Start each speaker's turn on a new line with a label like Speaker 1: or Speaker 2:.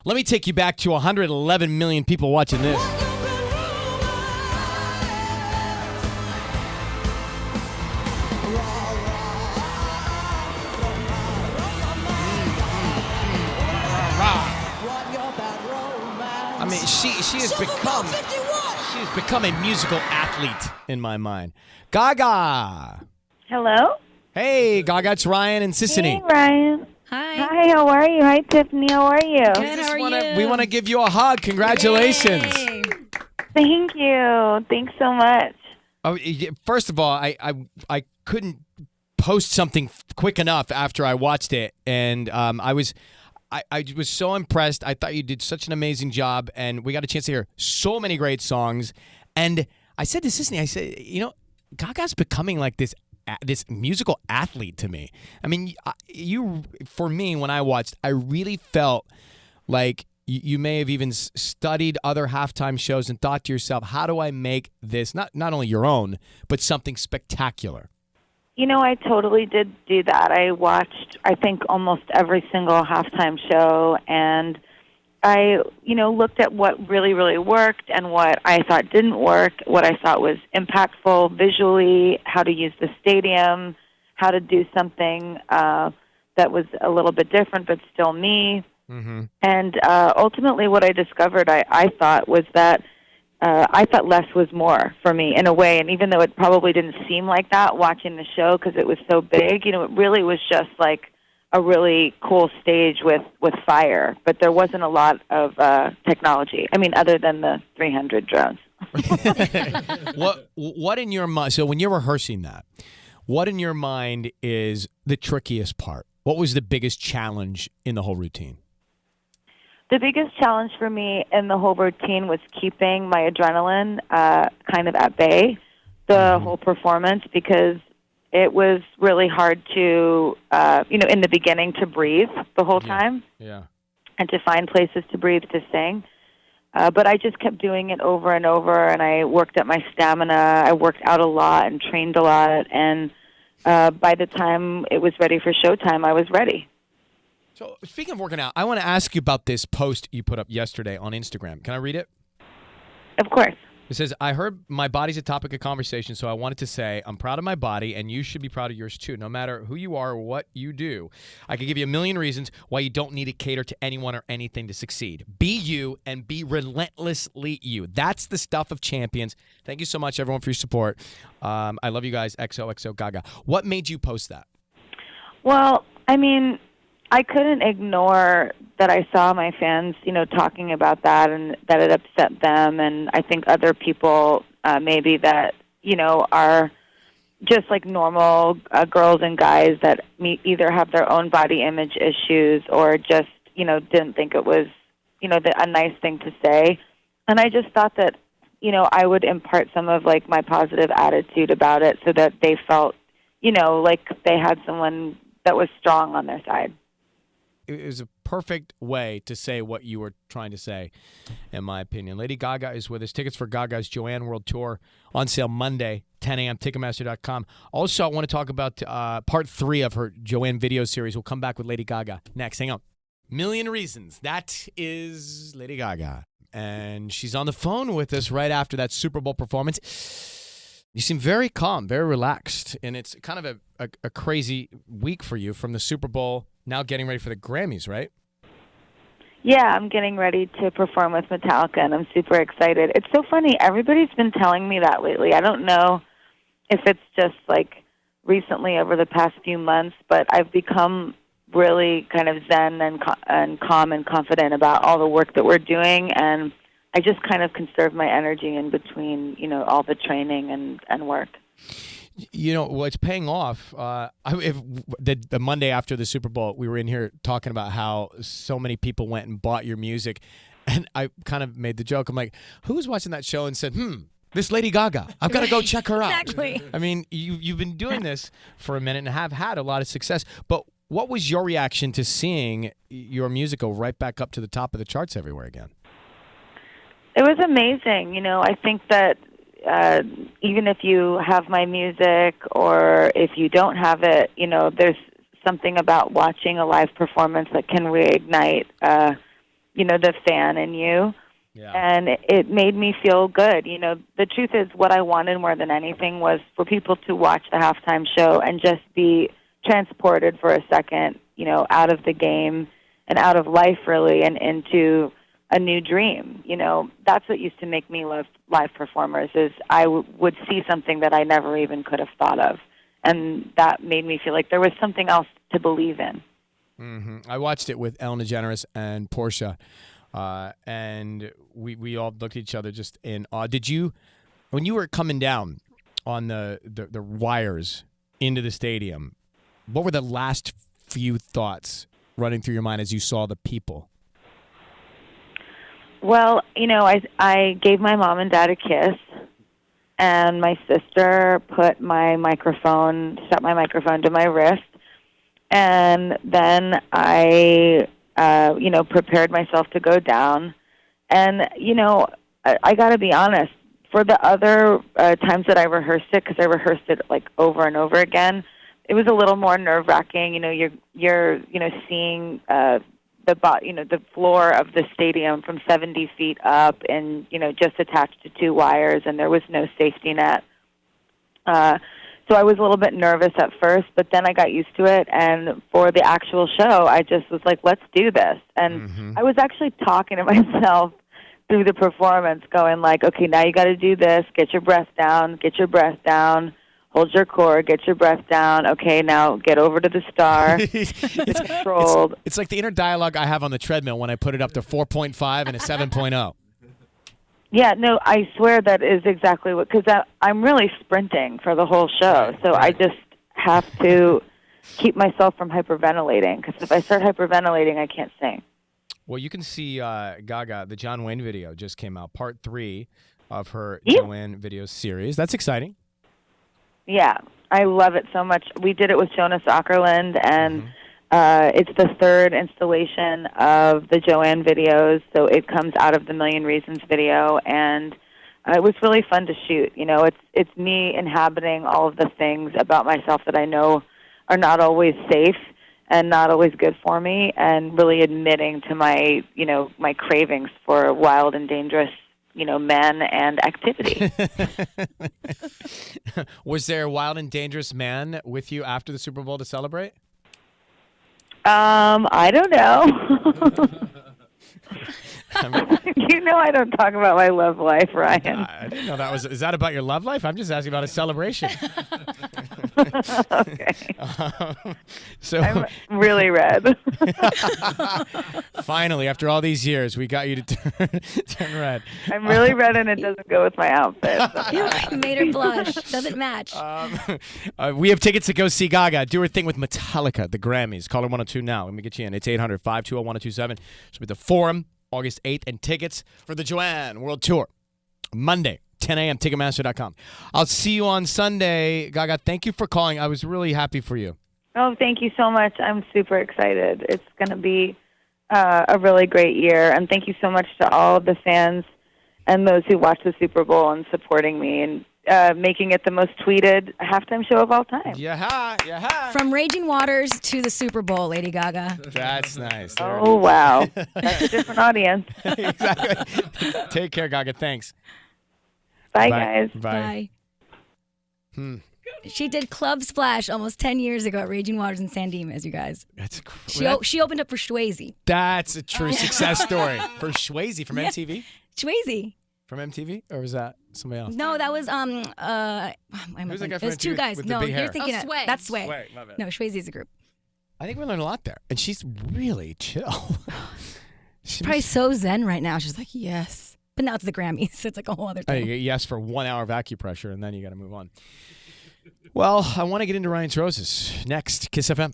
Speaker 1: Let me take you back to 111 million people watching this. I mean, she has become a musical athlete in my mind. Gaga.
Speaker 2: Hello?
Speaker 1: Hey, Gaga, it's Ryan and Sissany.
Speaker 2: Hey, Ryan.
Speaker 3: Hi.
Speaker 2: How are you? Hi, Tiffany. How are you?
Speaker 3: Good, how are you?
Speaker 1: We want to give you a hug. Congratulations.
Speaker 3: Yay.
Speaker 2: Thank you. Thanks so much.
Speaker 1: Oh, first of all, I couldn't post something quick enough after I watched it, and I was so impressed. I thought you did such an amazing job, and we got a chance to hear so many great songs. And I said to Sissany, I said, Gaga's becoming like this musical athlete to me. I mean, for me, when I watched, I really felt like you may have even studied other halftime shows and thought to yourself, how do I make this not only your own, but something spectacular?
Speaker 2: I totally did do that. I watched, I think, almost every single halftime show, and I, looked at what really, really worked and what I thought didn't work, what I thought was impactful visually, how to use the stadium, how to do something that was a little bit different but still me. Mm-hmm. And ultimately what I discovered, I thought, was that I thought less was more for me in a way. And even though it probably didn't seem like that watching the show because it was so big, it really was just like a really cool stage with fire. But there wasn't a lot of technology. I mean, other than the 300 drones.
Speaker 1: What in your mind, so when you're rehearsing that, what in your mind is the trickiest part? What was the biggest challenge in the whole routine?
Speaker 2: The biggest challenge for me in the whole routine was keeping my adrenaline kind of at bay the whole performance, because it was really hard to, in the beginning to breathe the whole time and to find places to breathe to sing. But I just kept doing it over and over, and I worked at my stamina. I worked out a lot and trained a lot, and by the time it was ready for showtime, I was ready.
Speaker 1: So, speaking of working out, I want to ask you about this post you put up yesterday on Instagram. Can I read it?
Speaker 2: Of course.
Speaker 1: It says, I heard my body's a topic of conversation, so I wanted to say I'm proud of my body, and you should be proud of yours too, no matter who you are or what you do. I could give you a million reasons why you don't need to cater to anyone or anything to succeed. Be you and be relentlessly you. That's the stuff of champions. Thank you so much, everyone, for your support. I love you guys. XOXO Gaga. What made you post that?
Speaker 2: Well, I mean, I couldn't ignore that I saw my fans, talking about that and that it upset them. And I think other people maybe that, are just like normal girls and guys that either have their own body image issues or just, didn't think it was, a nice thing to say. And I just thought that, I would impart some of like my positive attitude about it so that they felt, like they had someone that was strong on their side.
Speaker 1: It was a perfect way to say what you were trying to say, in my opinion. Lady Gaga is with us. Tickets for Gaga's Joanne World Tour on sale Monday, 10 a.m., Ticketmaster.com. Also, I want to talk about part 3 of her Joanne video series. We'll come back with Lady Gaga next. Hang on. Million Reasons. That is Lady Gaga. And she's on the phone with us right after that Super Bowl performance. You seem very calm, very relaxed, and it's kind of a crazy week for you from the Super Bowl, now getting ready for the Grammys, right?
Speaker 2: Yeah, I'm getting ready to perform with Metallica, and I'm super excited. It's so funny. Everybody's been telling me that lately. I don't know if it's just like recently over the past few months, but I've become really kind of zen and calm and confident about all the work that we're doing, and I just kind of conserve my energy in between, all the training and work.
Speaker 1: Well, it's paying off. The Monday after the Super Bowl, we were in here talking about how so many people went and bought your music. And I kind of made the joke. I'm like, who was watching that show and said, this Lady Gaga, I've got to go check her out.
Speaker 3: Exactly.
Speaker 1: I mean, you've been doing this for a minute and have had a lot of success. But what was your reaction to seeing your music go right back up to the top of the charts everywhere again?
Speaker 2: It was amazing. I think that even if you have my music or if you don't have it, there's something about watching a live performance that can reignite the fan in you.
Speaker 1: Yeah.
Speaker 2: And it made me feel good. The truth is what I wanted more than anything was for people to watch the halftime show and just be transported for a second, out of the game and out of life really and into a new dream. That's what used to make me love live performers is I would see something that I never even could have thought of. And that made me feel like there was something else to believe in.
Speaker 1: Mm-hmm. I watched it with Ellen DeGeneres and Portia. And we all looked at each other just in awe. Did you, when you were coming down on the wires into the stadium, what were the last few thoughts running through your mind as you saw the people?
Speaker 2: Well, I gave my mom and dad a kiss, and my sister put my microphone, strapped my microphone to my wrist, and then I prepared myself to go down. And, I got to be honest, for the other times that I rehearsed it, because I rehearsed it like over and over again, it was a little more nerve-wracking. You're seeing the floor of the stadium from 70 feet up and, just attached to two wires, and there was no safety net. So I was a little bit nervous at first, but then I got used to it. And for the actual show, I just was like, let's do this. And I was actually talking to myself through the performance, going like, okay, now you got to do this. Get your breath down. Get your breath down. Hold your core. Get your breath down. Okay, now get over to the star. It's controlled.
Speaker 1: It's like the inner dialogue I have on the treadmill when I put it up to 4.5 and a 7.0.
Speaker 2: Yeah, no, I swear that is exactly what, because I'm really sprinting for the whole show, so I just have to keep myself from hyperventilating, because if I start hyperventilating, I can't sing.
Speaker 1: Well, you can see Gaga, the John Wayne video just came out, part 3 of her Joanne video series. That's exciting.
Speaker 2: Yeah, I love it so much. We did it with Jonas Åkerlund, and it's the third installation of the Joanne videos, so it comes out of the Million Reasons video, and it was really fun to shoot. It's me inhabiting all of the things about myself that I know are not always safe and not always good for me, and really admitting to my cravings for wild and dangerous, men and activity.
Speaker 1: Was there a wild and dangerous man with you after the Super Bowl to celebrate?
Speaker 2: I don't know. I don't talk about my love life, Ryan.
Speaker 1: I didn't know that was. Is that about your love life? I'm just asking about a celebration.
Speaker 2: Okay.
Speaker 1: So
Speaker 2: I'm really red.
Speaker 1: Finally, after all these years, we got you to turn red.
Speaker 2: I'm really red, and it doesn't go with my outfit.
Speaker 3: You made her blush. Doesn't match.
Speaker 1: We have tickets to go see Gaga do her thing with Metallica, the Grammys. Caller 102 now. Let me get you in. It's 800-520-1027. She'll be at the Forum August 8th, and tickets for the Joanne World Tour Monday, 10 a.m., Ticketmaster.com. I'll see you on Sunday. Gaga, thank you for calling. I was really happy for you.
Speaker 2: Oh, thank you so much. I'm super excited. It's going to be a really great year, and thank you so much to all of the fans and those who watch the Super Bowl and supporting me and making it the most tweeted halftime show of all time.
Speaker 1: Yeah.
Speaker 3: From Raging Waters to the Super Bowl, Lady Gaga.
Speaker 1: That's nice.
Speaker 2: Oh, wow. That's a different audience.
Speaker 1: Exactly. Take care, Gaga. Thanks.
Speaker 2: Bye, guys.
Speaker 1: Bye.
Speaker 3: She did Club Splash almost 10 years ago at Raging Waters in San Dimas, you guys. She opened up for Swayze.
Speaker 1: That's a true success story. For Swayze from MTV?
Speaker 3: Swayze.
Speaker 1: From MTV? Or was that somebody else?
Speaker 3: No, that was
Speaker 1: Who's that guy from
Speaker 3: It was two
Speaker 1: MTV
Speaker 3: guys.
Speaker 1: with
Speaker 3: No,
Speaker 1: the big hair?
Speaker 3: you're thinking
Speaker 4: Sway.
Speaker 3: That's Sway.
Speaker 1: Sway, my bad.
Speaker 3: No, Swayze is a group.
Speaker 1: I think we learned a lot there. And she's really chill.
Speaker 3: She's probably so zen right now. She's like, yes. But now it's the Grammys, so it's like a whole other thing.
Speaker 1: You get yes for 1 hour of acupressure, and then you got to move on. Well, I want to get into Ryan's Roses next. Kiss FM.